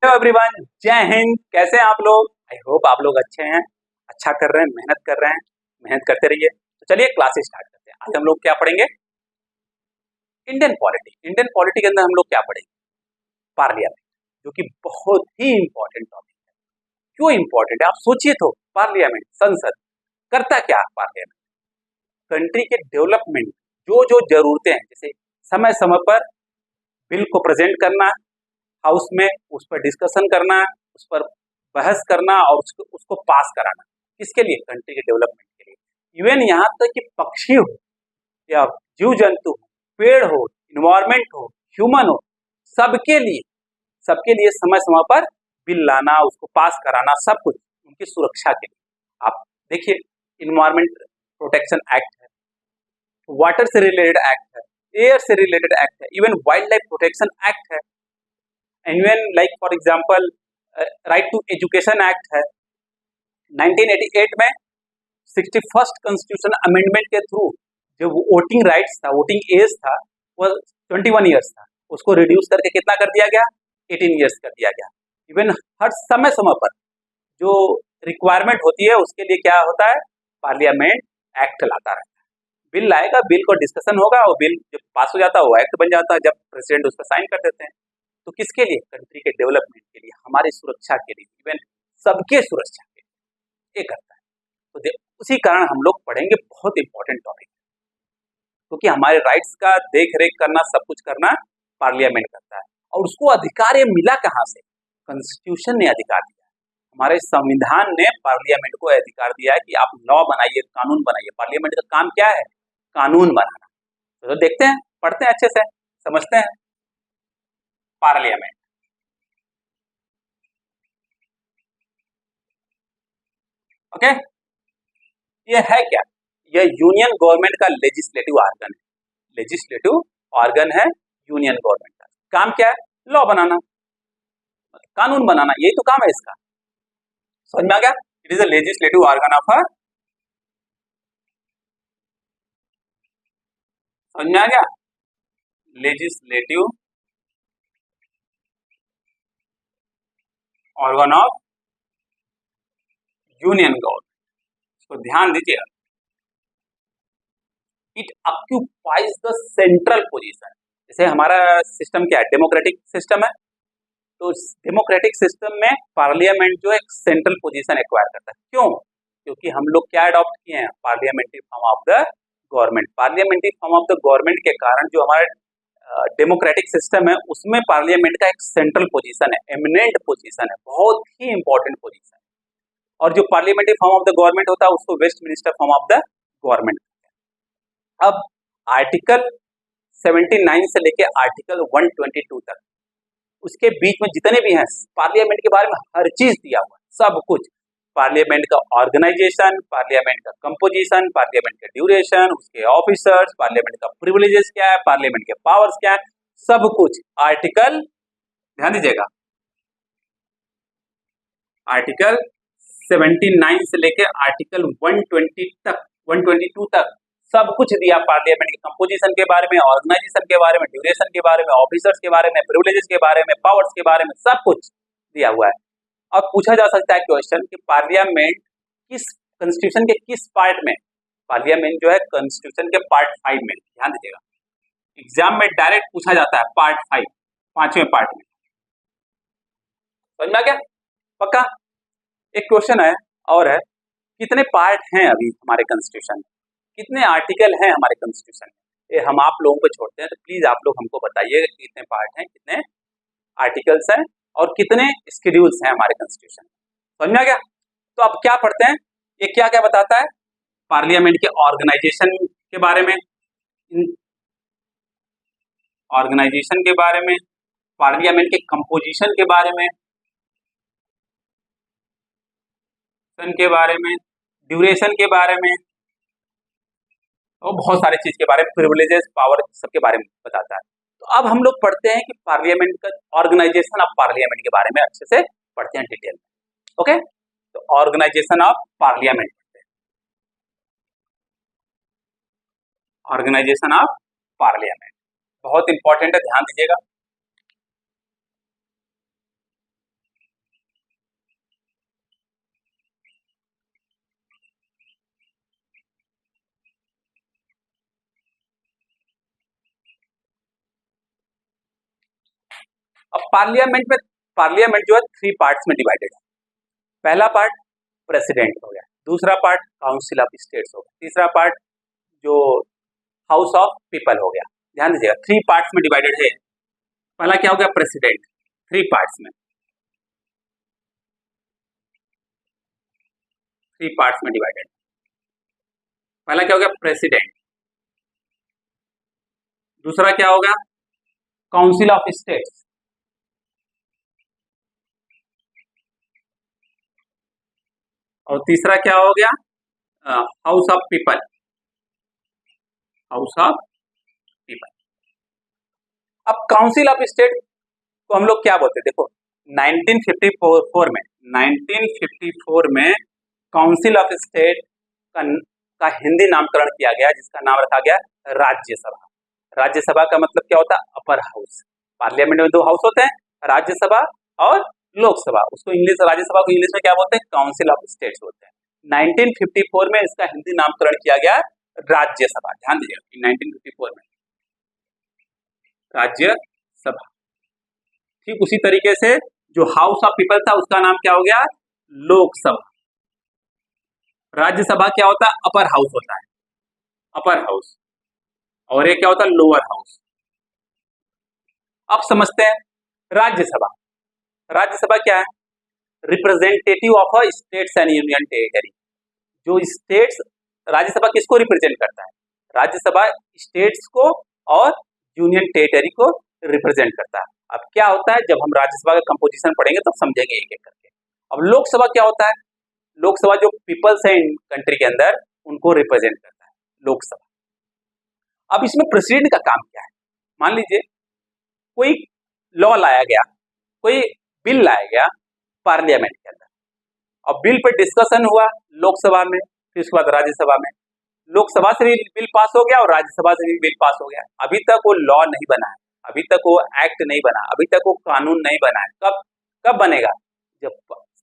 Hello everyone, जय हिंद। कैसे हैं आप लोग? आई होप आप लोग अच्छे हैं, अच्छा कर रहे हैं, मेहनत कर रहे हैं। मेहनत करते रहिए। तो चलिए क्लास स्टार्ट करते हैं। आज हम लोग क्या पढ़ेंगे? Indian polity. इंडियन पॉलिटी के अंदर हम लोग क्या पढ़ेंगे? पार्लियामेंट, जो कि बहुत ही इंपॉर्टेंट टॉपिक है। क्यों इंपॉर्टेंट है आप सोचिए तो। पार्लियामेंट, संसद, करता क्या है पार्लियामेंट? कंट्री के डेवलपमेंट जो जो जरूरतें हैं, जैसे समय समय पर बिल को प्रेजेंट करना हाउस में, उस पर डिस्कशन करना, उस पर बहस करना और उसको पास कराना। किसके लिए? कंट्री के डेवलपमेंट के लिए। इवन यहाँ तक कि पक्षी हो या जीव जंतु हो, पेड़ हो, इन्वायरमेंट हो, ह्यूमन हो, सबके लिए समय समय पर बिल लाना, उसको पास कराना, सब कुछ उनकी सुरक्षा के लिए। आप देखिए, इन्वायरमेंट प्रोटेक्शन एक्ट है, वाटर से रिलेटेड एक्ट है, एयर से रिलेटेड एक्ट है, even wildlife protection act है, and like for example right to education act है। 1988 में 61st कॉन्स्टिट्यूशन अमेंडमेंट के थ्रू जो वोटिंग राइट्स था, वोटिंग एज था, वो 21 ईयर्स था, उसको रिड्यूस करके कितना कर दिया गया? 18 ईयर्स कर दिया गया। इवन हर समय समय पर जो रिक्वायरमेंट होती है उसके लिए क्या होता है? पार्लियामेंट एक्ट लाता रहता है। बिल लाएगा, बिल को डिस्कशन होगा और बिल जब पास हो जाता है वो एक्ट बन जाता है, जब प्रेसिडेंट उस पर साइन कर देते हैं। तो किसके लिए? कंट्री के डेवलपमेंट के लिए, हमारी सुरक्षा के लिए, इवन सबके सुरक्षा के लिए ये करता है। तो उसी कारण हम लोग पढ़ेंगे, बहुत इंपॉर्टेंट टॉपिक, क्योंकि हमारे राइट्स का देख रेख करना, सब कुछ करना पार्लियामेंट करता है। और उसको अधिकार ये मिला कहाँ से? कॉन्स्टिट्यूशन ने अधिकार दिया। हमारे संविधान ने पार्लियामेंट को अधिकार दिया है कि आप लॉ बनाइए, कानून बनाइए। पार्लियामेंट का काम क्या है? कानून बनाना। तो देखते हैं, पढ़ते हैं, अच्छे से समझते हैं। पार्लियामेंट, ओके, ये है क्या? ये यूनियन गवर्नमेंट का लेजिस्लेटिव ऑर्गन है। लेजिस्लेटिव ऑर्गन है यूनियन गवर्नमेंट का। काम क्या है? लॉ बनाना, कानून बनाना, यही तो काम है इसका। समझ में आ गया? It is a legislative organ of a, समझ में आ गया? Legislative organ of union government. इसको ध्यान दीजिएगा। It occupies the central position. जैसे हमारा सिस्टम क्या है? डेमोक्रेटिक सिस्टम है। तो डेमोक्रेटिक सिस्टम में पार्लियामेंट जो एक सेंट्रल पोजीशन एक्वायर करता है। क्यों? क्योंकि हम लोग क्या अडॉप्ट किए हैं? Parliamentary form of the government. Parliamentary form of the government के कारण जो हमारा डेमोक्रेटिक सिस्टम है उसमें पार्लियामेंट का एक सेंट्रल पोजीशन है, एमिनेंट पोजीशन है, बहुत ही इंपॉर्टेंट पोजीशन है। और जो parliamentary form of the government होता है उसको Westminster form of the government. अब आर्टिकल 79 से लेके आर्टिकल 122 तक, उसके बीच में जितने भी हैं, पार्लियामेंट के बारे में हर चीज दिया हुआ है, सब कुछ। पार्लियामेंट का ऑर्गेनाइजेशन, पार्लियामेंट का कंपोजिशन, पार्लियामेंट का ड्यूरेशन, उसके ऑफिसर्स, पार्लियामेंट का प्रिविलेजेस क्या है, पार्लियामेंट के पावर्स क्या है, सब कुछ आर्टिकल, ध्यान दीजिएगा, आर्टिकल 79 से लेकर आर्टिकल 120 तक, 122 तक सब कुछ दिया। पार्लियामेंट के कंपोजिशन के बारे में, ऑर्गेनाइजेशन के बारे में, ड्यूरेशन के बारे में, ऑफिसर्स के बारे में, प्रिविलेजेस के बारे में, पावर्स के बारे में, सब कुछ दिया हुआ है। और पूछा जा सकता है क्वेश्चन कि पार्लियामेंट किस कॉन्स्टिट्यूशन के किस पार्ट में? पार्लियामेंट जो है कॉन्स्टिट्यूशन के पार्ट 5 में, ध्यान दीजिएगा। एग्जाम में डायरेक्ट पूछा जाता है पार्ट 5, 5वें पार्ट में। समझ में आ गया? पक्का? एक क्वेश्चन है और है, कितने पार्ट हैं अभी हमारे कॉन्स्टिट्यूशन में? कितने आर्टिकल हैं हमारे कॉन्स्टिट्यूशन में? ये हम आप लोगों को छोड़ते हैं, तो प्लीज आप लोग हमको बताइए कितने पार्ट हैं, कितने आर्टिकल्स हैं और कितने शेड्यूल्स हैं हमारे कॉन्स्टिट्यूशन में। समझ में आ गया? तो अब क्या पढ़ते हैं, ये क्या क्या बताता है? पार्लियामेंट के ऑर्गेनाइजेशन के बारे में, ऑर्गेनाइजेशन के बारे में, पार्लियामेंट के कंपोजिशन के बारे में, के बारे में, ड्यूरेशन के बारे में, और बहुत सारी चीज के बारे में, प्रिविलेजेस, पावर, सबके बारे में बताता है। तो अब हम लोग पढ़ते हैं कि पार्लियामेंट का ऑर्गेनाइजेशन ऑफ पार्लियामेंट के बारे में अच्छे से पढ़ते हैं डिटेल में। ओके, तो organisation of parliament, organisation of parliament बहुत इंपॉर्टेंट है, ध्यान दीजिएगा। अब पार्लियामेंट जो है 3 पार्ट्स में डिवाइडेड है। पहला पार्ट प्रेसिडेंट हो गया, दूसरा पार्ट काउंसिल ऑफ स्टेट्स हो गया, तीसरा पार्ट जो हाउस ऑफ पीपल हो गया। ध्यान दीजिएगा 3 पार्ट्स में डिवाइडेड है। पहला क्या हो गया प्रेसिडेंट, 3 पार्ट्स में, 3 पार्ट्स में डिवाइडेड। पहला क्या हो गया प्रेसिडेंट, दूसरा क्या हो गया काउंसिल ऑफ स्टेट्स, और तीसरा क्या हो गया house of people, house of people. अब काउंसिल ऑफ स्टेट को हम लोग क्या बोलते हैं, देखो 1954 में काउंसिल ऑफ स्टेट का हिंदी नामकरण किया गया, जिसका नाम रखा गया राज्यसभा। राज्यसभा का मतलब क्या होता है अपर हाउस। पार्लियामेंट में 2 हाउस होते हैं, राज्यसभा और लोकसभा। उसको इंग्लिश, राज्यसभा को इंग्लिश में क्या बोलते हैं काउंसिल ऑफ स्टेट्स होते हैं। 1954 में इसका हिंदी नामकरण किया गया राज्यसभा। ध्यान दीजिएगा 1954 में राज्यसभा। ठीक उसी तरीके से जो हाउस ऑफ पीपल था उसका नाम क्या हो गया लोकसभा। राज्यसभा क्या होता है अपर हाउस होता है, अपर हाउस, और ये क्या होता है लोअर हाउस। अब समझते हैं राज्यसभा। राज्यसभा क्या है representative of states and union territory. जो स्टेट्स, राज्यसभा किसको रिप्रेजेंट करता है, राज्यसभा स्टेट्स को और यूनियन टेरिटरी को रिप्रेजेंट करता है। अब क्या होता है जब हम राज्यसभा का कंपोजिशन पढ़ेंगे तो समझेंगे एक एक करके। अब लोकसभा क्या होता है, लोकसभा जो पीपल्स है कंट्री के अंदर उनको रिप्रेजेंट करता है लोकसभा। अब इसमें प्रेसिडेंट का काम क्या है, मान लीजिए कोई लॉ लाया गया, कोई बिल लाया गया पार्लियामेंट के अंदर, और बिल पर डिस्कशन हुआ लोकसभा में, फिर उसके बाद राज्यसभा में। लोकसभा से भी बिल पास हो गया और राज्यसभा से भी बिल पास हो गया। अभी तक वो लॉ नहीं बना है, अभी तक वो एक्ट नहीं बना, अभी तक वो कानून नहीं बना है। कब बनेगा, जब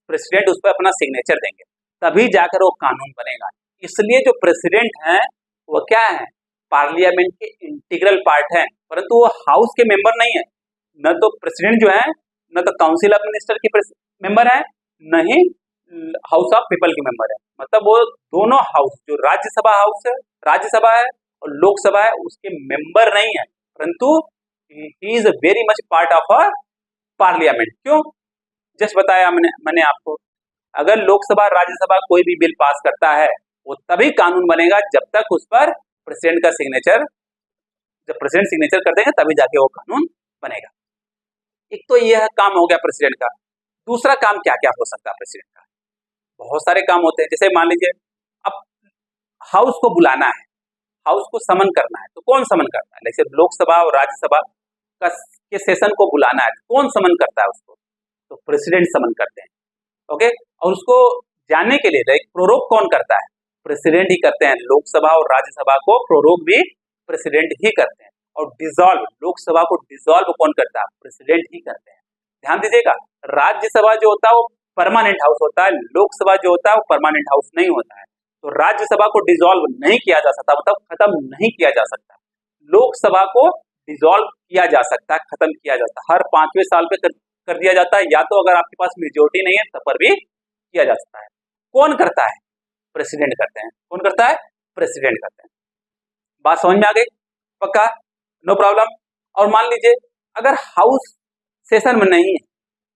प्रेसिडेंट उस पर अपना सिग्नेचर देंगे तभी जाकर वो कानून बनेगा। इसलिए जो प्रेसिडेंट हैं वो क्या है पार्लियामेंट के इंटीग्रल पार्ट हैं, परंतु वो हाउस के मेंबर नहीं है। न तो प्रेसिडेंट जो है न तो काउंसिल ऑफ मिनिस्टर के मेंबर है, न ही हाउस ऑफ पीपल के मेंबर है। मतलब वो दोनों हाउस, जो राज्यसभा हाउस है, राज्यसभा है और लोकसभा है, उसके मेंबर नहीं है, परंतु he is very much part of a parliament. क्यों, जस्ट बताया मैंने आपको, अगर लोकसभा राज्यसभा कोई भी बिल पास करता है वो तभी कानून बनेगा जब तक उस पर प्रेसिडेंट का सिग्नेचर, जब प्रेसिडेंट सिग्नेचर कर देंगे तभी जाके वो कानून बनेगा। एक तो यह काम हो गया प्रेसिडेंट का। दूसरा काम क्या क्या हो सकता है प्रेसिडेंट का, बहुत सारे काम होते हैं। जैसे मान लीजिए अब हाउस को बुलाना है, हाउस को समन करना है, तो कौन समन करता है, जैसे लोकसभा और राज्यसभा के सेशन को बुलाना है, कौन समन करता है उसको, तो प्रेसिडेंट समन करते हैं। ओके, और उसको जानने के लिए प्रोरोग कौन करता है, प्रेसिडेंट ही करते हैं। लोकसभा और राज्यसभा को प्रोरोग भी प्रेसिडेंट ही करते हैं। और डिसॉल्व, लोकसभा को डिसॉल्व कौन करता है, प्रेसिडेंट ही करते हैं। ध्यान दीजिएगा, राज्यसभा जो होता है वो परमानेंट हाउस होता है, लोकसभा जो होता है वो परमानेंट हाउस नहीं होता है। तो राज्यसभा को डिसॉल्व नहीं किया जा सकता, मतलब खत्म नहीं किया जा सकता। लोकसभा को डिसॉल्व किया जा सकता है, खत्म किया जाता है, हर 5वें साल पे कर दिया जाता है, या तो अगर आपके पास मेजोरिटी नहीं है तब पर भी किया जा सकता है। कौन करता है, प्रेसिडेंट करते हैं। कौन करता है, प्रेसिडेंट करते हैं। बात समझ में आ गई, पक्का, नो प्रॉब्लम। और मान लीजिए अगर हाउस सेशन में नहीं है,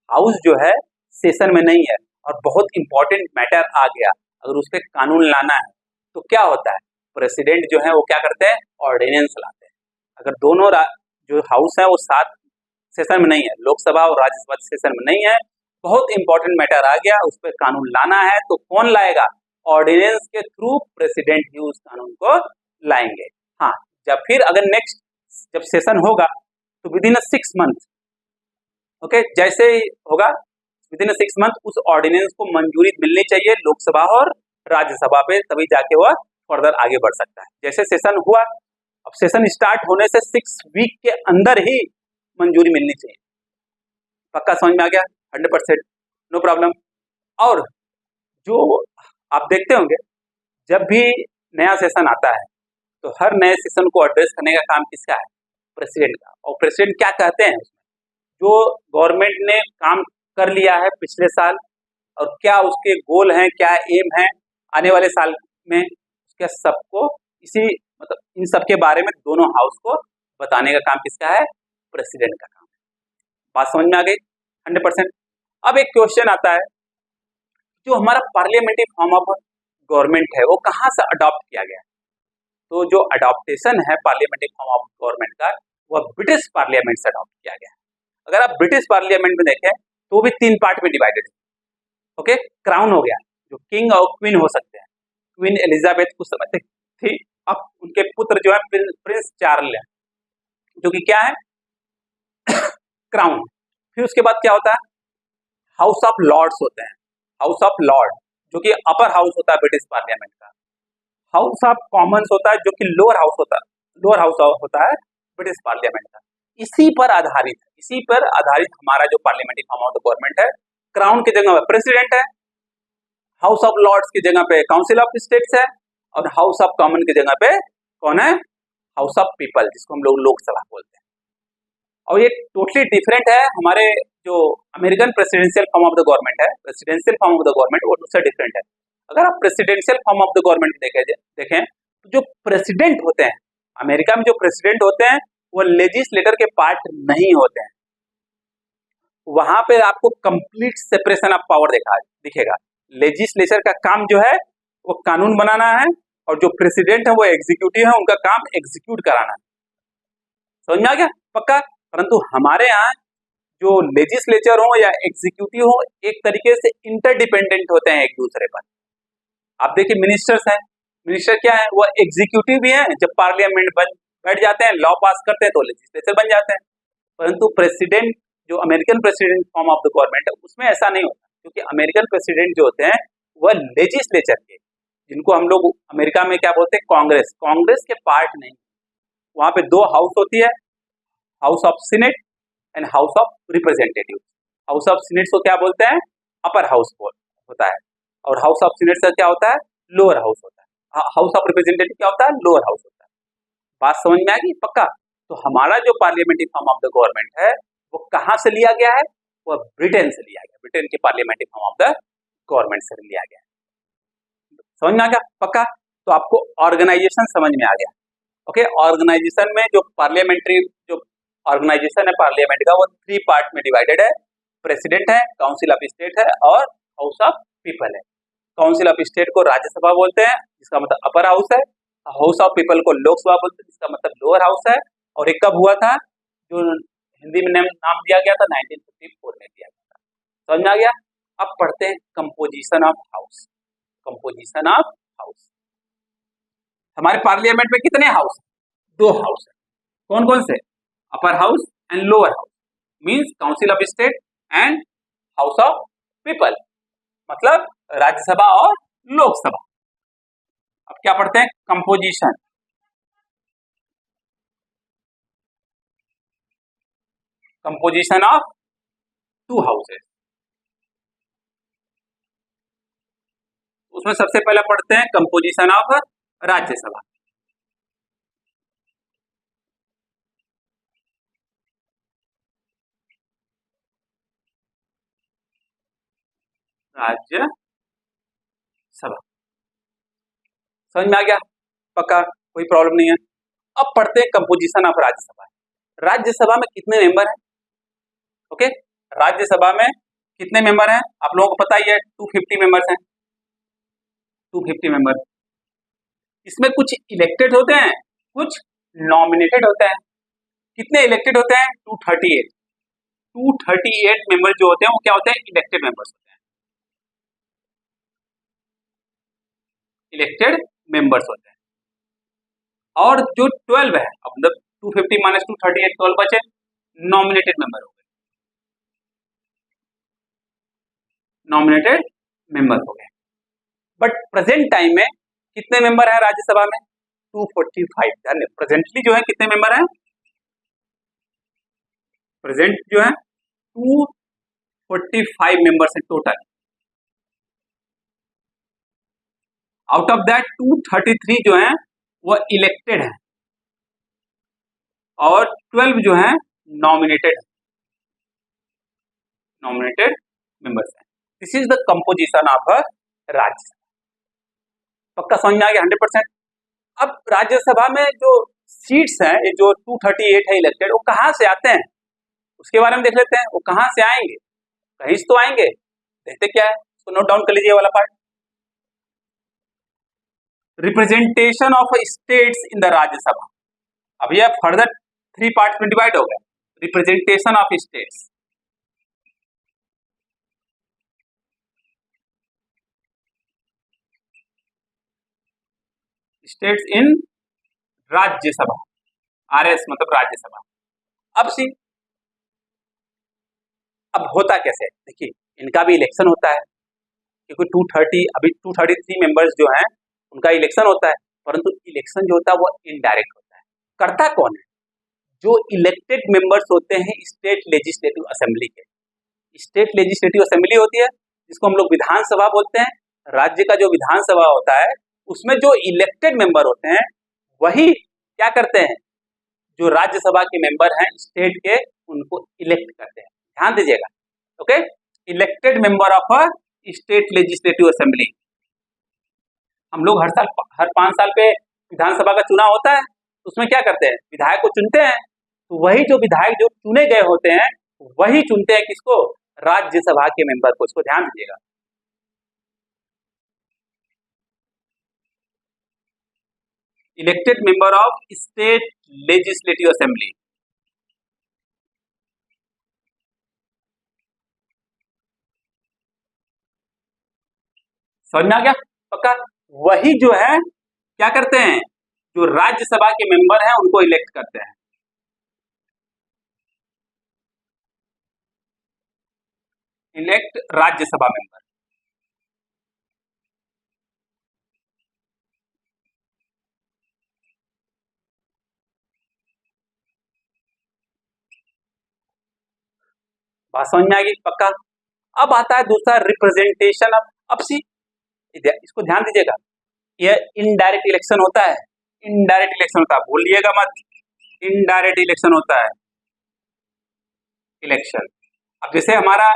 हाउस जो है सेशन में नहीं है और बहुत इंपॉर्टेंट मैटर आ गया, अगर उस पर कानून लाना है तो क्या होता है, प्रेसिडेंट जो है वो क्या करते हैं, ऑर्डिनेंस लाते हैं। अगर दोनों जो हाउस है वो साथ सेशन में नहीं है, लोकसभा और राज्यसभा सेशन में नहीं है, बहुत इंपॉर्टेंट मैटर आ गया, उस पर कानून लाना है, तो कौन लाएगा, ऑर्डिनेंस के थ्रू प्रेसिडेंट ही उस कानून को लाएंगे। हाँ, जब फिर अगर नेक्स्ट जब सेशन होगा तो विद इन 6 मंथ, ओके, जैसे ही होगा विद इन 6 मंथ उस ऑर्डिनेंस को मंजूरी मिलनी चाहिए लोकसभा और राज्यसभा पे, तभी जाके वह फर्दर आगे बढ़ सकता है। जैसे सेशन हुआ, अब सेशन स्टार्ट होने से 6 वीक के अंदर ही मंजूरी मिलनी चाहिए। पक्का समझ में आ गया, 100%, नो प्रॉब्लम। और जो आप देखते होंगे जब भी नया सेशन आता है तो हर नए सेशन को एड्रेस करने का काम किसका है, प्रेसिडेंट का। और प्रेसिडेंट क्या कहते हैं उसमें, जो गवर्नमेंट ने काम कर लिया है पिछले साल और क्या उसके गोल हैं, क्या एम है आने वाले साल में, उसके सबको इसी मतलब इन सब के बारे में दोनों हाउस को बताने का काम किसका है? प्रेसिडेंट का काम है। बात समझ में आ गई 100%। अब एक क्वेश्चन आता है, जो हमारा पार्लियामेंट्री फॉर्म ऑफ गवर्नमेंट है वो कहाँ से अडॉप्ट किया गया है? तो जो अडॉप्टेशन है पार्लियामेंट्री फॉर्म ऑफ गवर्नमेंट का, वह ब्रिटिश पार्लियामेंट से अडॉप्ट किया गया है। अगर आप ब्रिटिश पार्लियामेंट में देखें तो भी 3 पार्ट में डिवाइडेड है। ओके, क्राउन हो गया, जो किंग और क्वीन हो सकते हैं। क्वीन एलिजाबेथ कुछ समय तक थी, अब उनके पुत्र जो है प्रिंस चार्ल्स है, जो कि क्या है? क्राउन। फिर उसके बाद क्या होता है? हाउस ऑफ लॉर्ड्स होते हैं, हाउस ऑफ लॉर्ड जो कि अपर हाउस होता है ब्रिटिश पार्लियामेंट का। हाउस ऑफ कॉमन्स होता है जो कि लोअर हाउस होता है ब्रिटिश पार्लियामेंट का। इसी पर आधारित हमारा जो parliamentary form of the government है, क्राउन की जगह पर प्रेसिडेंट है, हाउस ऑफ लॉर्ड्स की जगह पे काउंसिल ऑफ स्टेट्स है, और हाउस ऑफ कॉमन की जगह पे कौन है? हाउस ऑफ पीपल, जिसको हम लोग लोकसभा बोलते हैं। और ये टोटली डिफरेंट है हमारे जो American presidential form of the government है, presidential form of the government वो उससे डिफरेंट है। अगर आप presidential form of the government देखें तो जो प्रेसिडेंट होते हैं अमेरिका में, जो प्रेसिडेंट होते हैं वो लेजिस्लेटर के पार्ट नहीं होते हैं। वहां पे आपको कंप्लीट सेपरेशन ऑफ पावर दिखेगा। लेजिस्लेचर का काम जो है वो कानून बनाना है, और जो प्रेसिडेंट है वो एग्जीक्यूटिव है, उनका काम एग्जीक्यूट कराना है। समझ में आ गया? पक्का? परंतु हमारे यहाँ जो लेजिस्लेचर हो या एग्जीक्यूटिव हो, एक तरीके से इंटरडिपेंडेंट होते हैं एक दूसरे पर। आप देखिए मिनिस्टर्स हैं, मिनिस्टर क्या है? वो एग्जीक्यूटिव भी है, जब पार्लियामेंट बैठ जाते हैं, लॉ पास करते हैं तो लेजिस्लेचर बन जाते हैं। परंतु प्रेसिडेंट, जो American president form of the government है, उसमें ऐसा नहीं होता, क्योंकि अमेरिकन प्रेसिडेंट जो होते हैं वह लेजिस्लेचर के, जिनको हम लोग अमेरिका में क्या बोलते हैं? कांग्रेस के पार्ट नहीं। वहां पे 2 हाउस होती है, house of senate and house of representative. House of senate को क्या बोलते हैं? अपर हाउस होता है, और हाउस ऑफ सीनेट से क्या होता है? लोअर हाउस होता है। हाउस ऑफ रिप्रेजेंटेटिव क्या होता है? लोअर हाउस होता है। बात समझ में आ गई? पक्का? तो हमारा जो parliamentary form of the government है वो कहां से लिया गया है? वह ब्रिटेन से लिया गया, ब्रिटेन के parliamentary form of the government से लिया गया। समझ में आ गया? पक्का? तो आपको ऑर्गेनाइजेशन समझ में आ गया। ओके, ऑर्गेनाइजेशन में जो पार्लियामेंट्री जो ऑर्गेनाइजेशन है पार्लियामेंट का, वो 3 पार्ट में डिवाइडेड है। प्रेसिडेंट है, काउंसिल ऑफ स्टेट है, और हाउस ऑफ पीपल है। काउंसिल ऑफ स्टेट को राज्यसभा बोलते हैं, जिसका मतलब अपर हाउस है। हाउस ऑफ पीपल को लोकसभा बोलते हैं, जिसका मतलब लोअर हाउस है। और एक कब हुआ था? जो हिंदी में नाम दिया गया था 1954 में दिया गया था। समझ में आ गया? अब पढ़ते हैं composition of house. Composition of house, हमारे पार्लियामेंट में कितने हाउस? 2 हाउस है। कौन कौन से? Upper house and lower house, means council of state and house of people, मतलब राज्यसभा और लोकसभा। अब क्या पढ़ते हैं? कंपोजिशन। Composition of 2 houses. उसमें सबसे पहले पढ़ते हैं कंपोजिशन ऑफ राज्यसभा। राज्यसभा समझ में आ गया? पक्का? कोई प्रॉब्लम नहीं है। अब पढ़ते हैं कंपोजिशन ऑफ राज्यसभा। राज्यसभा में कितने मेंबर हैं? ओके, राज्यसभा में कितने मेंबर हैं? आप लोगों को पता ही है 250 मेंबर्स हैं। 250 मेंबर। इसमें कुछ इलेक्टेड होते हैं, कुछ नॉमिनेटेड होते हैं। कितने इलेक्टेड होते हैं? 238। 238 मेंबर जो होते हैं वो क्या होते हैं? इलेक्टेड मेंबर्स होते हैं। इलेक्टेड मेंबर्स होते हैं। और जो 12 है, अब मतलब 250 माइनस 238, 12 बचे, नॉमिनेटेड मेंबर हो गए। नॉमिनेटेड मेंबर हो गए। बट प्रेजेंट टाइम में कितने मेंबर हैं राज्यसभा में? 245। प्रेजेंटली जो है कितने मेंबर हैं? प्रेजेंट जो है 245 मेंबर्स है टोटल। आउट ऑफ दैट 233 जो है वो इलेक्टेड है, और 12 जो है नॉमिनेटेड है। नॉमिनेटेड मेंबर्स हैं। This is the composition of a Rajya Sabha. पक्का समझ में आ गया 100%। अब राज्यसभा में जो सीट्स हैं, ये जो 238 है इलेक्टेड, वो कहाँ से आते हैं उसके बारे में देख लेते हैं। वो कहाँ से आएंगे, कहीं से तो आएंगे। देखते क्या है, तो नोट डाउन कर लीजिए वाला part. Representation of states in the Rajya Sabha. अब यह फर्दर 3 पार्ट में डिवाइड हो गया। Representation of states, states in Rajya Sabha, RS मतलब राज्यसभा। अब सी, अब होता कैसे, देखिए इनका भी इलेक्शन होता है, क्योंकि 230 अभी 233 मेंबर्स जो हैं उनका इलेक्शन होता है, परंतु इलेक्शन जो होता है वो इनडायरेक्ट होता है। करता कौन है, जो इलेक्टेड मेंबर्स होते हैं स्टेट लेजिस्लेटिव असेंबली के। स्टेट लेजिस्लेटिव असेंबली होती है जिसको हम लोग विधानसभा बोलते हैं। राज्य का जो विधानसभा होता है उसमें जो इलेक्टेड मेंबर होते हैं वही क्या करते हैं, जो राज्यसभा के मेंबर हैं स्टेट के, उनको इलेक्ट करते हैं। ध्यान दीजिएगा, okay. Elected member of a state legislative assembly. हम लोग हर 5 साल पे विधानसभा का चुनाव होता है, तो उसमें क्या करते हैं, विधायक को चुनते हैं। तो वही जो विधायक जो चुने गए होते हैं वही चुनते हैं किसको, राज्यसभा के मेंबर को। इसको ध्यान दीजिएगा। Elected member of state legislative assembly. समझ में आ गया पक्का। वही जो है क्या करते हैं, जो राज्यसभा के मेंबर हैं उनको इलेक्ट करते हैं। Elect Rajya Sabha member. बात समझ में आ गई पक्का। अब आता है दूसरा, रिप्रेजेंटेशन ऑफ। अब सी, इसको ध्यान दीजिएगा, यह इनडायरेक्ट इलेक्शन होता है। इनडायरेक्ट इलेक्शन होता है, भूलिएगा मत, इनडायरेक्ट इलेक्शन होता है। इलेक्शन, अब जैसे हमारा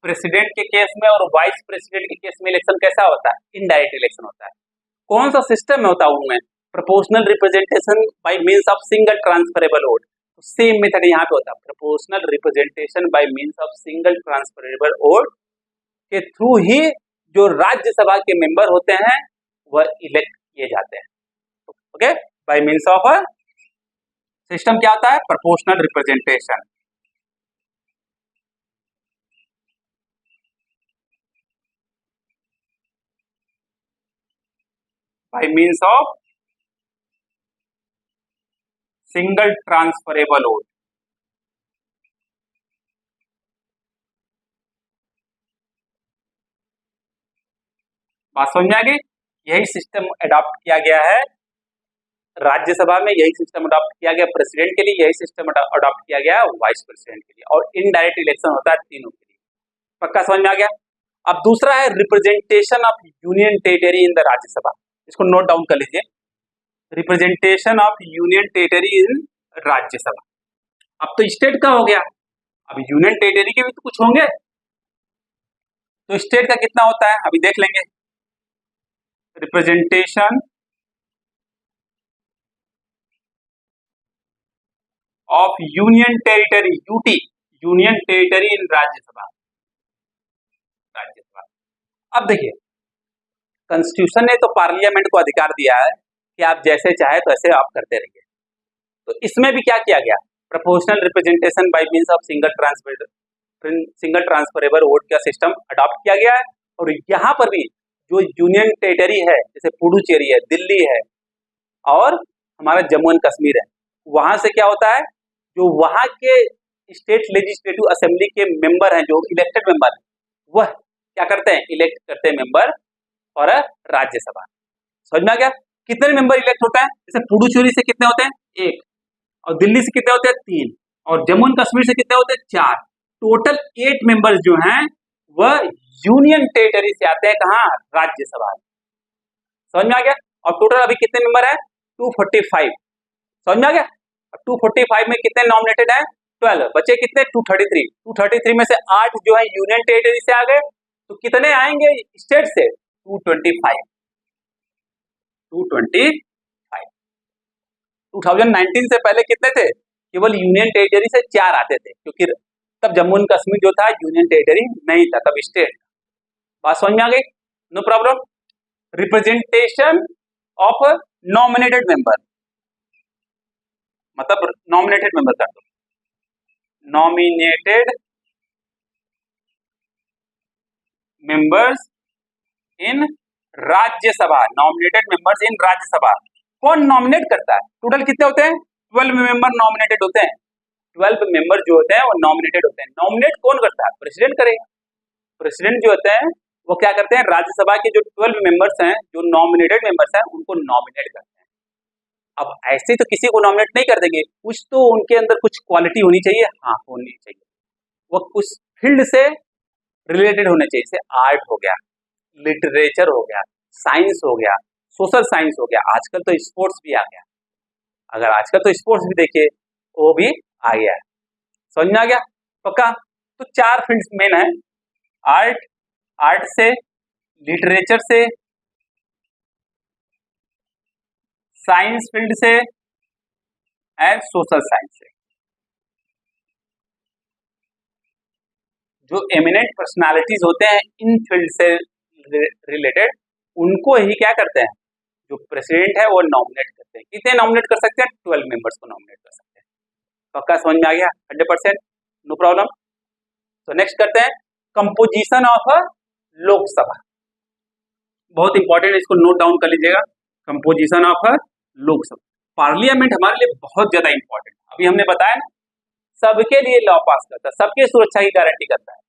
प्रेसिडेंट के केस में और वाइस प्रेसिडेंट के केस में इलेक्शन कैसा होता है, इनडायरेक्ट इलेक्शन होता है। कौन सा सिस्टम में होता है उनमें, proportional representation by means of single transferable vote. Same method यहाँ पे होता है, proportional representation by means of single transferable vote के थ्रू ही जो राज्यसभा के मेंबर होते हैं वह इलेक्ट किए जाते हैं। Okay, by means of system क्या होता है, proportional representation. By means of single transferable vote. बात समझ में आ गई। यही सिस्टम अडॉप्ट किया गया है राज्यसभा में, यही सिस्टम अडॉप्ट किया गया प्रेसिडेंट के लिए, यही सिस्टम अडॉप्ट किया गया वाइस प्रेसिडेंट के लिए, और इनडायरेक्ट इलेक्शन होता है तीनों के लिए। पक्का समझ में आ गया। अब दूसरा है representation of union territory in the Rajya Sabha. इसको नोट डाउन कर लीजिए, representation of union territory in Rajya Sabha. अब तो स्टेट का हो गया, अब यूनियन टेरिटरी के भी तो कुछ होंगे। तो स्टेट का कितना होता है अभी देख लेंगे। Representation of union territory, UT, union territory in Rajya Sabha. Rajya Sabha, अब देखिए कॉन्स्टिट्यूशन ने तो पार्लियामेंट को अधिकार दिया है कि आप जैसे चाहे तो ऐसे आप करते रहिए। तो इसमें भी क्या किया गया, proportional representation by means of single transferable vote का सिस्टम अडॉप्ट किया गया है। और यहाँ पर भी जो यूनियन टेरिटरी है, जैसे पुडुचेरी है, दिल्ली है और हमारा जम्मू एंड कश्मीर है, वहां से क्या होता है, जो वहां के स्टेट लेजिस्लेटिव असेंबली के मेंबर हैं, जो इलेक्टेड मेंबर, वह क्या करते हैं, इलेक्ट करते हैं मेंबर और राज्यसभा। समझ में आ गया। कितने मेंबर इलेक्ट होता है, जैसे पुडुचेरी से कितने होते हैं, 1, और दिल्ली से कितने होते हैं, 3, और जम्मू एंड कश्मीर से कितने होते हैं, 4। टोटल 8 मेंबर्स जो हैं वह यूनियन टेरिटरी से आते हैं, कहाँ, राज्यसभा। समझ में आ गया। और टोटल अभी कितने मेंबर है, 245। समझ में आ गया। 245 में कितने नॉमिनेटेड है, 12 बचे कितने 233। 233 में से 8 जो है यूनियन टेरिटरी से आ गए, तो कितने आएंगे स्टेट से 225। 2019 से पहले कितने थे, केवल यूनियन टेरिटरी से 4 आते थे, क्योंकि तब जम्मू एंड कश्मीर जो था यूनियन टेरिटरी नहीं था, तब स्टेट। बात समझ में आ गई, no problem. Representation of nominated member, मतलब नॉमिनेटेड मेंबर कर दो, nominated members in Rajya Sabha, nominated members in Rajya Sabha. कौन नॉमिनेट करता है, टोटल कितने होते हैं 12 मेंबर नॉमिनेटेड होते हैं। 12 मेंबर जो होते हैं वो नॉमिनेटेड होते हैं। नॉमिनेट कौन करता है, प्रेसिडेंट करेगा। प्रेसिडेंट जो होते हैं वो क्या करते हैं, राज्यसभा के जो 12 मेंबर्स हैं, जो नॉमिनेटेड मेंबर्स हैं, उनको नॉमिनेट करते हैं। अब ऐसे तो किसी को नॉमिनेट नहीं कर देंगे, कुछ तो उनके अंदर कुछ क्वालिटी होनी चाहिए, हाँ होनी चाहिए, वो कुछ फील्ड से रिलेटेड होने चाहिए, जैसे आर्ट हो गया, लिटरेचर हो गया, साइंस हो गया, सोशल साइंस हो गया, आजकल तो स्पोर्ट्स भी आ गया। अगर आजकल तो स्पोर्ट्स भी देखिए वो भी आ गया है, समझ में आ गया पक्का। तो 4 फील्ड्स मेन है, आर्ट, आर्ट से, लिटरेचर से, साइंस फील्ड से एंड सोशल साइंस से। जो एमिनेंट पर्सनालिटीज होते हैं इन फील्ड से रिलेटेड, उनको ही क्या करते हैं, जो प्रेसिडेंट है वो नॉमिनेट करते हैं। कितने नॉमिनेट कर सकते हैं, 12 मेंबर्स को नॉमिनेट कर सकते हैं। पक्का समझ में आ गया 100%, नो प्रॉब्लम। तो नेक्स्ट करते हैं कंपोजिशन ऑफ लोकसभा, बहुत इंपॉर्टेंट, इसको नोट डाउन कर लीजिएगा। कंपोजिशन ऑफ लोकसभा, पार्लियामेंट हमारे लिए बहुत ज्यादा इंपॉर्टेंट। अभी हमने बताया ना, सबके लिए लॉ पास करता है, सबके सुरक्षा की गारंटी करता है।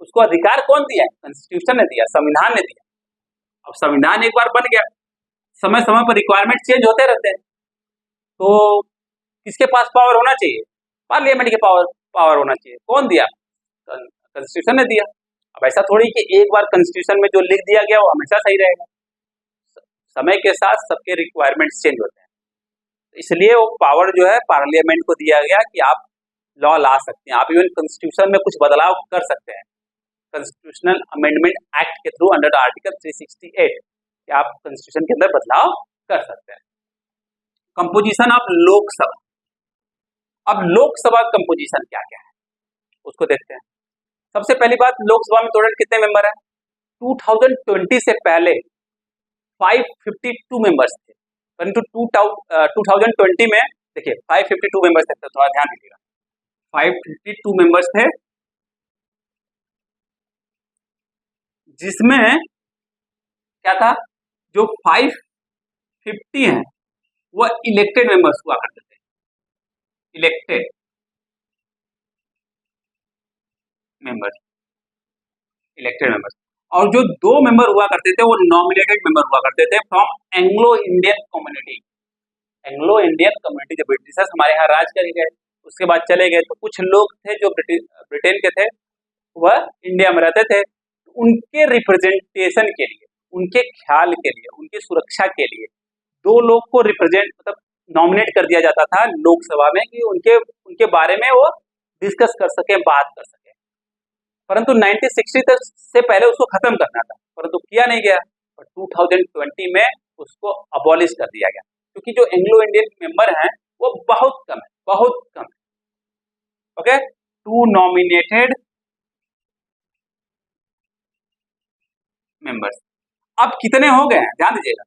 उसको अधिकार कौन दिया है, कॉन्स्टिट्यूशन ने दिया, संविधान ने दिया। अब संविधान एक बार बन गया, समय समय पर रिक्वायरमेंट चेंज होते रहते हैं, तो किसके पास पावर होना चाहिए, पार्लियामेंट के पावर होना चाहिए। कौन दिया, कॉन्स्टिट्यूशन ने दिया। अब ऐसा थोड़ी कि एक बार कॉन्स्टिट्यूशन में जो लिख दिया गया वो हमेशा सही रहेगा, समय के साथ सबके रिक्वायरमेंट्स चेंज होते हैं, इसलिए वो पावर जो है पार्लियामेंट को दिया गया कि आप लॉ ला सकते हैं, आप इवन कॉन्स्टिट्यूशन में कुछ बदलाव कर सकते हैं, कॉन्स्टिट्यूशनल अमेंडमेंट एक्ट के थ्रू अंडर आर्टिकल 368 कि आप कॉन्स्टिट्यूशन के अंदर बदलाव कर सकते हैं। कंपोजिशन ऑफ लोकसभा, अब लोकसभा कंपोजिशन क्या क्या है उसको देखते हैं। सबसे पहली बात, लोकसभा में टोटल कितने मेंबर हैं, 2020 से पहले 552 मेंबर्स थे, परंतु 2020 में देखिए 552 मेंबर्स थे, तो थोड़ा ध्यान दीजिएगा, 552 मेंबर्स थे, जिसमें क्या था, जो 550 हैं वो इलेक्टेड मेंबर्स हुआ करते थे, इलेक्टेड मेंबर्स, इलेक्टेड मेंबर्स। और जो 2 मेंबर हुआ करते थे वो नॉमिनेटेड मेंबर हुआ करते थे from Anglo Indian community. Anglo Indian community, जब ब्रिटिशर्स हमारे यहाँ राज कर गए, उसके बाद चले गए, तो कुछ लोग थे जो ब्रिटेन के थे, वह इंडिया में रहते थे, उनके रिप्रेजेंटेशन के लिए, उनके ख्याल के लिए, उनकी सुरक्षा के लिए 2 लोग को रिप्रेजेंट मतलब नॉमिनेट कर दिया जाता था लोकसभा में, कि उनके बारे में वो डिस्कस कर सके, बात कर सके। परंतु 1960 से पहले उसको खत्म करना था, परंतु किया नहीं गया, और 2020 में उसको अबॉलिश कर दिया गया, क्योंकि जो एंग्लो इंडियन मेंबर हैं वो बहुत कम है, बहुत कम है। Okay, 2 nominated members. अब कितने हो गए हैं ध्यान दीजिएगा,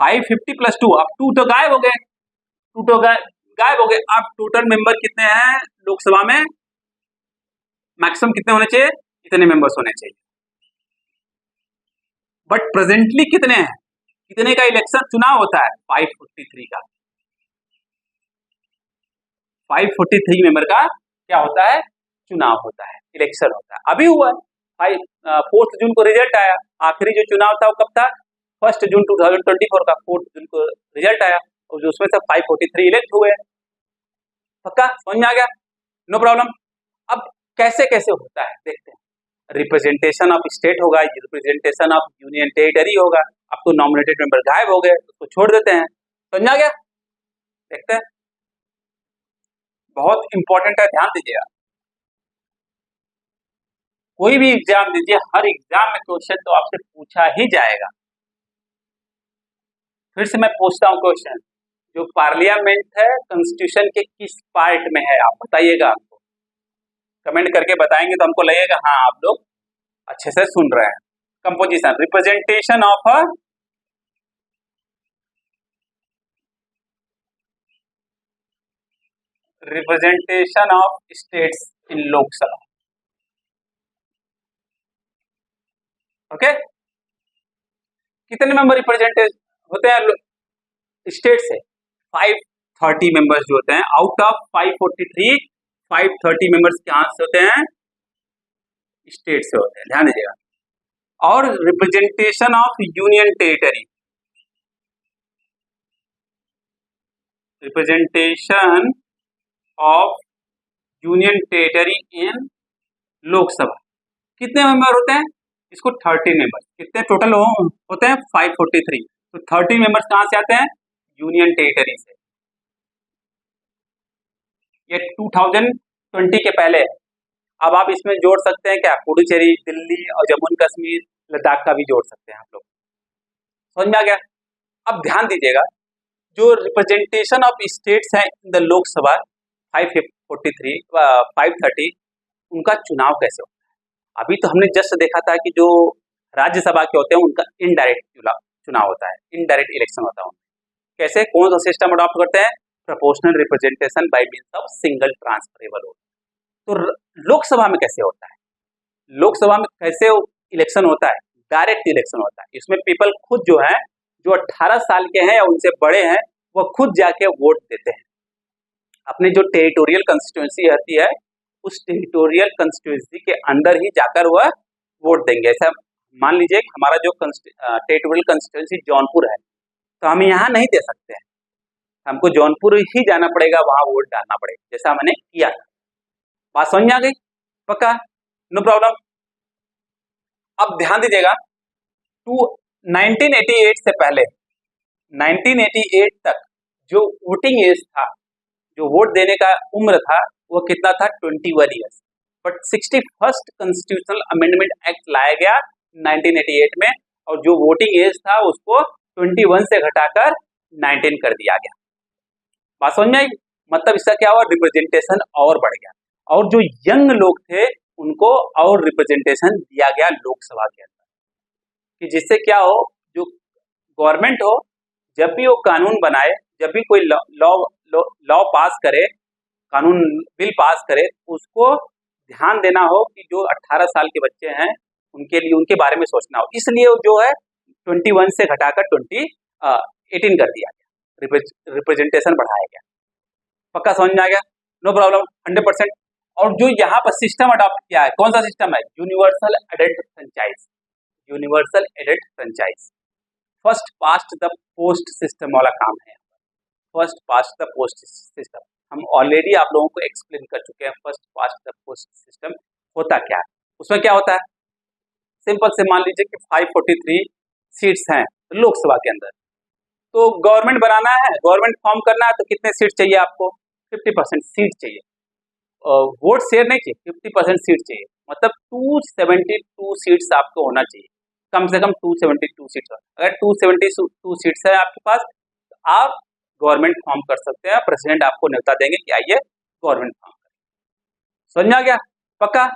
550 + 2, अब 2 तो गायब हो गए, 2 तो गायब हो गए। अब टोटल मेंबर कितने हैं लोकसभा में, मैक्सिमम कितने होने चाहिए, इतने मेंबर्स होने चाहिए, बट प्रेजेंटली कितने हैं, कितने का इलेक्शन चुनाव होता है, 543 का, 543 मेंबर का क्या होता है, चुनाव होता है, इलेक्शन होता है। अभी हुआ 4 जून को रिजल्ट आया, आखिरी जो चुनाव था वो कब था, 1 जून 2024 का 4 जून को रिजल्ट आया, और उसमें से 543 इलेक्ट हुए। पक्का समझ में आ गया, नो प्रॉब्लम। अब कैसे कैसे होता है देखते हैं, रिप्रेजेंटेशन ऑफ स्टेट होगा, रिप्रेजेंटेशन ऑफ यूनियन टेरिटरी होगा। अब तो नॉमिनेटेड मेंबर गायब हो गए, उसको छोड़ देते हैं, समझ आ गया, देखते हैं। बहुत इंपॉर्टेंट है, ध्यान दीजिएगा। कोई भी एग्जाम दीजिए, हर एग्जाम में क्वेश्चन तो आपसे पूछा ही जाएगा। फिर से मैं पूछता हूँ क्वेश्चन, जो पार्लियामेंट है कॉन्स्टिट्यूशन के किस पार्ट में है, आप बताइएगा। हमको कमेंट करके बताएंगे तो हमको लगेगा हाँ आप लोग अच्छे से सुन रहे हैं। Composition, representation of a representation of states in Lok Sabha. Okay, कितने मेंबर रिप्रेजेंटेड होते हैं स्टेट से? 530 मेंबर्स जो होते हैं आउट ऑफ 543, 530 मेंबर्स कहाँ से होते हैं? स्टेट से होते हैं, ध्यान दीजिएगा। और representation of union territory, representation of union territory in Lok Sabha कितने मेंबर होते हैं? इसको 13 मेंबर्स, कितने टोटल होते हैं? 543। तो 13 मेंबर्स कहां से आते हैं? यूनियन टेरिटरी से। ये 2020 के पहले है। अब आप इसमें जोड़ सकते हैं क्या? पुडुचेरी, दिल्ली और जम्मू एंड कश्मीर, लद्दाख का भी जोड़ सकते हैं आप लोग। समझ में आ गया? अब ध्यान दीजिएगा, जो रिप्रेजेंटेशन ऑफ स्टेट्स है इन द लोकसभा 543 530, उनका चुनाव कैसे होता है? अभी तो हमने जस्ट देखा था कि जो राज्यसभा के होते हैं उनका इनडायरेक्ट चुनाव होता है, इनडायरेक्ट इलेक्शन होता है। कैसे, कौन सा सिस्टम अडॉप्ट करते हैं? Proportional representation by means of single transferable vote. तो लोकसभा में कैसे होता है? लोकसभा में कैसे इलेक्शन होता है? डायरेक्ट इलेक्शन होता है। इसमें पीपल खुद जो है, जो 18 साल के हैं या उनसे बड़े हैं, वो खुद जाके वोट देते हैं। अपने जो टेरिटोरियल कंस्टिट्यूएंसी रहती है, उस टेरिटोरियल कंस्टिट्यूएंसी के अंदर ही जाकर वह वोट देंगे। ऐसा मान लीजिए कि हमारा जो टेरिटोरियल कंस्टिट्यूएंसी जौनपुर है, तो हम यहाँ नहीं दे सकते हैं, हमको जौनपुर ही जाना पड़ेगा, वहां वोट डालना पड़ेगा, जैसा मैंने किया था। बात समझ में आ गई? पक्का? No problem. अब ध्यान दीजिएगा, 1988 से पहले 1988 तक जो वोटिंग एज था, जो वोट देने का उम्र था, वो कितना था? 21 years. But 61st constitutional amendment act लाया गया 1988 में, और जो वोटिंग एज था उसको 21 से घटाकर 19 कर दिया गया। बात समझ में आई? मतलब इसका क्या हुआ? रिप्रेजेंटेशन और बढ़ गया, और जो यंग लोग थे उनको और रिप्रेजेंटेशन दिया गया लोकसभा के अंदर, कि जिससे क्या हो, जो गवर्नमेंट हो, जब भी वो कानून बनाए, जब भी कोई लॉ पास करे, कानून बिल पास करे, उसको ध्यान देना हो कि जो 18 साल के बच्चे हैं उनके लिए, उनके बारे में सोचना हो। इसलिए जो है 21 से घटाकर 18 कर दिया गया, रिप्रेजेंटेशन बढ़ाया गया। पक्का समझ में आ गया? No problem, 100%। और जो यहाँ पर सिस्टम अडॉप्ट किया है, कौन सा सिस्टम है? Universal adult franchise, universal adult franchise. First past the post system वाला काम है। First past the post system हम ऑलरेडी आप लोगों को एक्सप्लेन कर चुके हैं। First past the post system होता क्या है? उसमें क्या होता है? सिंपल से मान लीजिए कि 543 सीट्स हैं लोकसभा के अंदर, तो गवर्नमेंट बनाना है, गवर्नमेंट फॉर्म करना है, तो कितने सीट चाहिए आपको? 50% सीट चाहिए। वोट शेयर नहीं चाहिए, 50% सीट चाहिए, मतलब 272 सीट्स आपको होना चाहिए, कम से कम 272 सीट्स। अगर 272 सीट्स है आपके पास, तो आप गवर्नमेंट फॉर्म कर सकते हैं। प्रेसिडेंट आपको न्योता देंगे कि आइए गवर्नमेंट फॉर्म करें। समझ में आ गया? पक्का?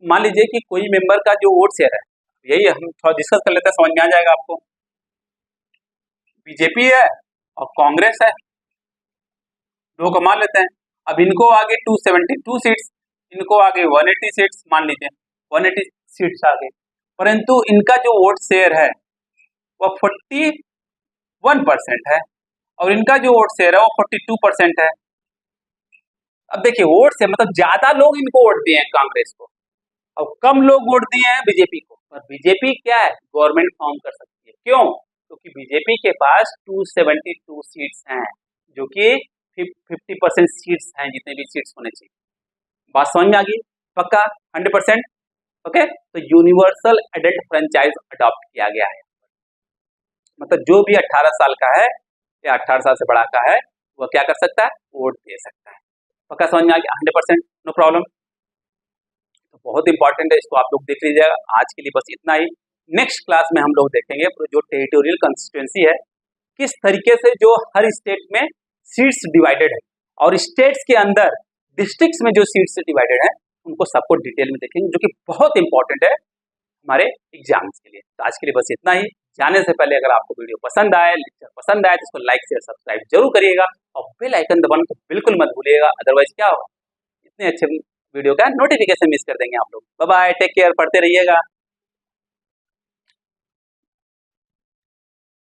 मान लीजिए कि कोई मेंबर का जो वोट शेयर है, यही हम थोड़ा डिस्कस कर लेते हैं, समझ में आ जाएगा आपको। बीजेपी है और कांग्रेस है, दो को मान लेते हैं। अब इनको आगे 272 सीट्स, इनको आगे 180 सीट्स, मान लीजिए 180 सीट्स आगे, परंतु इनका जो वोट शेयर है वो 41% है, और इनका जो वोट शेयर है वो 42% है। अब देखिए, वोट से मतलब ज्यादा लोग इनको वोट दिए हैं कांग्रेस को, और कम लोग वोट दिए हैं बीजेपी को। और बीजेपी क्या है? गवर्नमेंट फॉर्म कर सकती है। क्यों? क्योंकि बीजेपी के पास 272 सीट्स हैं, जो कि 50% सीट्स हैं, जितने भी सीट्स होने चाहिए। बात समझ में आ गई? पक्का? 100%। ओके, तो यूनिवर्सल एडल्ट फ्रेंचाइज अडॉप्ट किया गया है, मतलब जो भी 18 साल का है या 18 साल से बड़ा का है, वह क्या कर सकता है? वोट दे सकता है। पक्का समझ में आ गया? 100%, नो प्रॉब्लम। तो बहुत इंपॉर्टेंट है, इसको आप लोग देख लीजिएगा। आज के लिए बस इतना ही। नेक्स्ट क्लास में हम लोग देखेंगे जो टेरिटोरियल कंस्टिट्यूएंसी है, किस तरीके से जो हर स्टेट में सीट्स डिवाइडेड है और स्टेट्स के अंदर डिस्ट्रिक्ट्स में जो सीट्स डिवाइडेड है उनको सबको डिटेल में देखेंगे, जो कि बहुत इंपॉर्टेंट है हमारे एग्जाम्स के लिए। तो आज के लिए बस इतना ही। जाने से पहले अगर आपको वीडियो पसंद आए, लेक्चर पसंद आए, तो इसको लाइक शेयर सब्सक्राइब जरूर करिएगा और बेल आइकन दबाना तो बिल्कुल मत भूलिएगा, अदरवाइज क्या होगा, इतने अच्छे वीडियो का नोटिफिकेशन मिस कर देंगे आप लोग। बाय बाय, टेक केयर, पढ़ते रहिएगा।